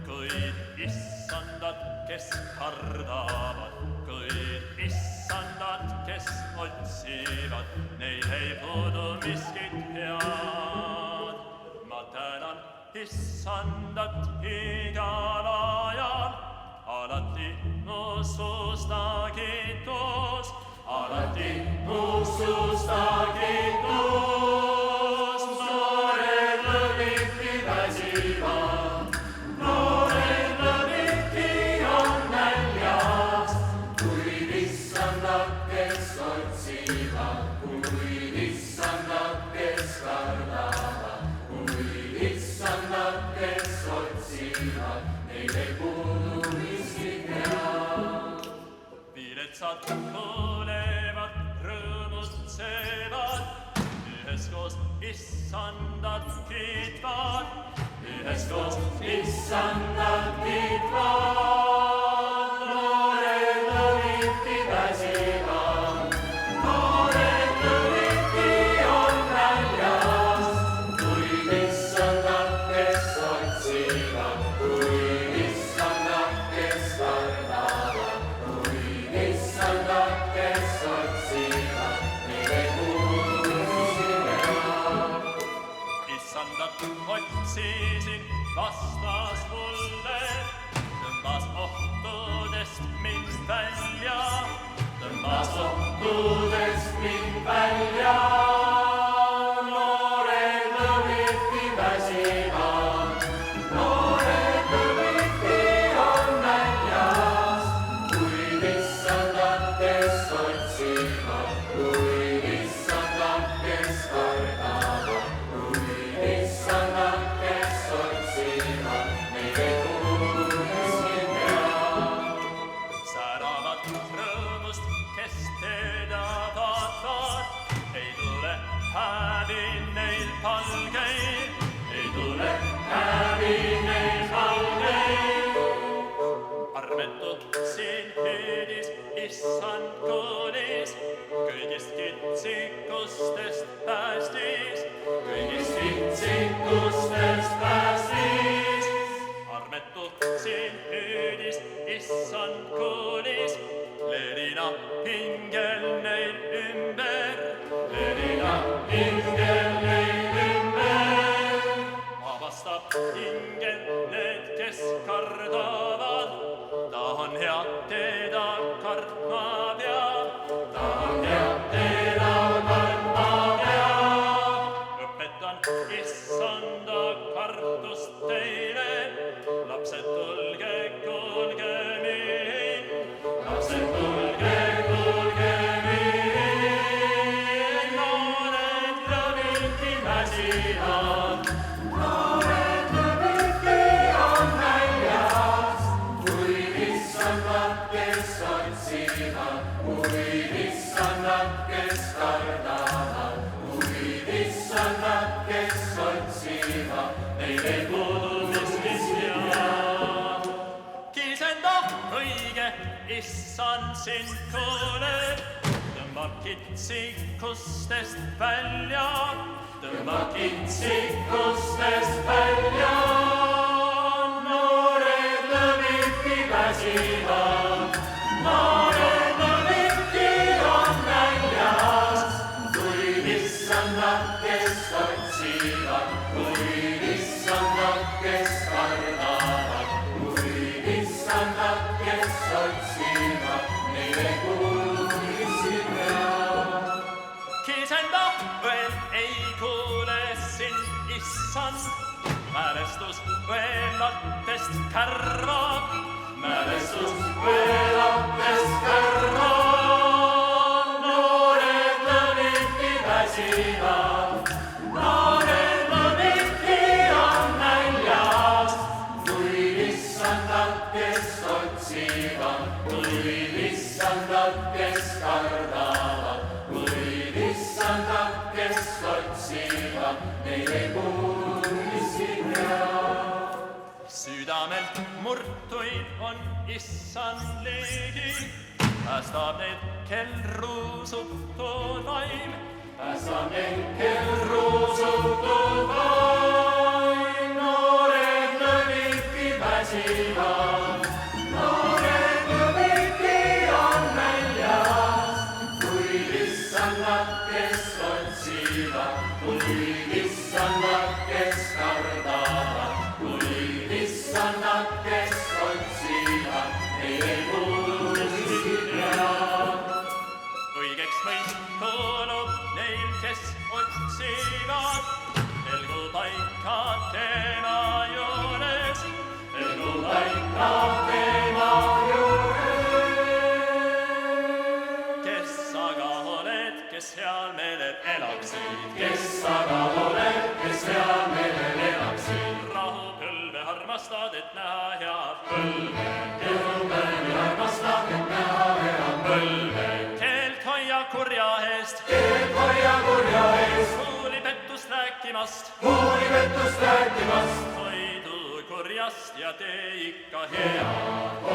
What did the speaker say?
Kõid issandad, kes kardavad, kõid issandad, kes otsivad, neil ei puudu miskit head. Ma tänan issandat igal ajal, alati usus ta kiitus, alati usus ta kiitus. Noored lõviti väsivad, noored lõviti on näljas, kuid issandad, kes otsivad, kuid issandad, kes kardavad, kuid issandad, kes otsivad, neil ei puudu miskit head. Viletsad kuulevad, rõõmutsevad, üheskoos issandat kiitvad, üheskoos issandat kiitvad. Noored lõviti väsivad, noored lõviti on näljas, kuid issandad, kes otsivad, kuid issandad, kes kardavad, kuid issandad, kes otsivad, neil ei puudu miskit head. Issandat otsisin, vastas mulle, tõmbas ohtudest mind välja, tõmbas ohtudest mind välja. Noored lõviti väsivad, noored lõviti on näljas, kuid issandad, kes otsivad, kuid issandad, kes kardavad, kuid issandad, kes otsivad, neil ei puudu miskit head. Säravad rõõmust, kes teda vaatavad, ei tule häbi neil palgeil, ei tule häbi neil palgeil. Armetu siin hüüdis, issand kuulis, kõigist kitsikustest päästis, kõigist kitsikustest päästis. Armetu siin hüüdis, issand kuulis, Lerina hingel neil ümber, Lerina hingel neil ümber. Vabastab hingel need, kes kardavad, ta on hea, teda kartma peab, ta on hea, teda kartma peab. Õpetan issanda kartust teile, lapsed tulge, kuulge mind, lapsed tulge, kuulge mind. Noored lõviti väsivad, noored lõviti on näljas, kuid issandad, kes otsivad, kuid issandad, kes kardavad, kuid issandad, kes otsivad, neil ei puudu miskit head. Kisenda õige, issand sind kuuleb, tõmbab kitsikustest välja, tõmbab kitsikustest välja. Noored lõviti väsivad, noored lõviti on näljas, kuid issandad, kes otsivad, kuid issandad, kes kardavad, kuid issandad, kes otsivad, neil ei kuulu miskit head. Kisenda veel ei kuule sind, issand, mälestus veelatest kärvab, mälestus veelatest kärvab. Noored lõviti kes otsivad, nullid issandat, kes kardavad, nullid issandat, kes otsivad, neil ei kuulu miski head. Südamelt murtuid on issand ligi, päästab neid, kel ruusutud vaim. Päästab neid, kel ruusutud vaim. Noored lõviki väsivad, noored lõviki on väljas. Kuid issannad, kes otsivad, kuid issannad, kes kardavad, kuid issannad, kes otsivad, neil ei kuulu miski head. Õigeks mõist kuulub neil, kes otsivad, elgu paika tema juures. Elgu paika tema juures. Kes aga oled, kes heal meelel elaksid, Kes aga oled, kes heal meelel elaksid, rahupõlve armastad, et näha head põlve. jõulupäevi armastad, et näha head põlve. Keelt hoia kurja eest, Keelt hoia kurja eest, huuli pettust rääkimast, huuli pettust rääkimast. hoidu kurjast ja tee ikka head.